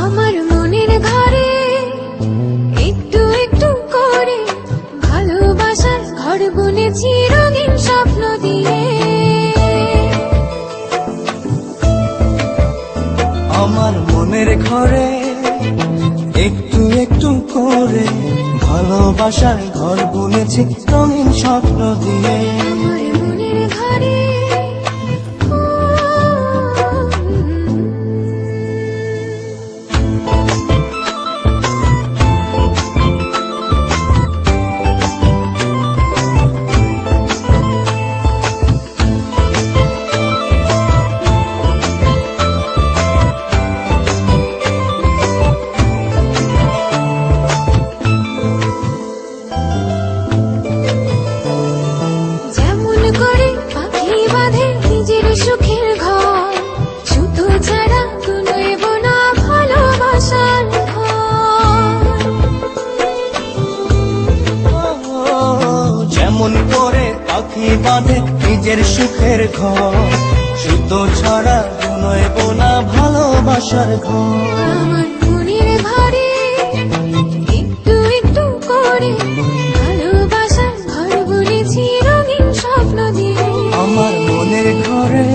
আমার মনের ঘরে একটু একটু করে ভালোবাসার ঘর বুনেছি রঙিন স্বপ্ন দিয়ে। আমার মনের ঘরে একটু একটু করে ভালোবাসার ঘর বুনেছি রঙিন স্বপ্ন দিয়ে। আমার মনের ঘরে যেমন করে পাখি বাঁধে নিজের সুখের ঘর, সুতো ছাড়া কোনো এব না ভালোবাসার ঘর। যেমন করে পাখি বাঁধে নিজের সুখের ঘর, সুতো ছাড়া নয়ব না ভালোবাসার ঘর। আমার মনের ঘরে একটু একটু করে ভালোবাসার ঘর বুনেছি রঙিন স্বপ্ন দিয়ে। আমার মনের ঘরে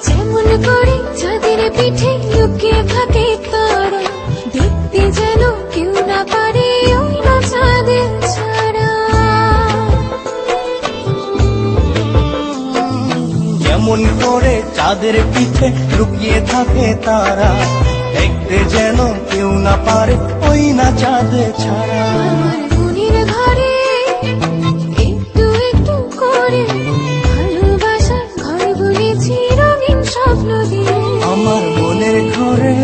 যেমন করে চাঁদের পিঠে লুকিয়ে থাকে তারা, দেখতে যেন কেউ না পারে ওই না চাঁদের ছাড়া। যেমন করে চাঁদের পিঠে লুকিয়ে থাকে তারা, দেখতে যেন কেউ না পারে ওই না চাঁদ ছাড়া। আমার মনের ঘরে একটু একটু করে ভালোবাসার ঘর বুনেছি রঙিন স্বপ্ন দিয়ে। আমার মনের ঘরে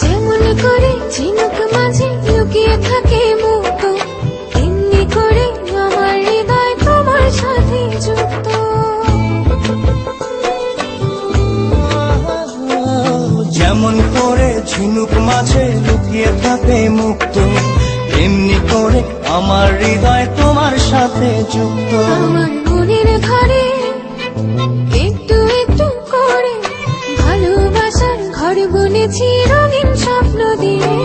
যেমন করে ঝিনুক মাঝে লুকিয়ে থাকে মুক্তো, তেমনি করে আমার হৃদয় তোমার সাথে যুক্ত। যেমন করে ঝিনুক মাঝে লুকিয়ে থাকে মুক্ত, এমনি করে আমার হৃদয় তোমার সাথে যুক্ত। আমার মনের ঘরে একটু একটু করে ভালোবাসার ঘর বুনেছি রঙিন স্বপ্ন দিয়ে।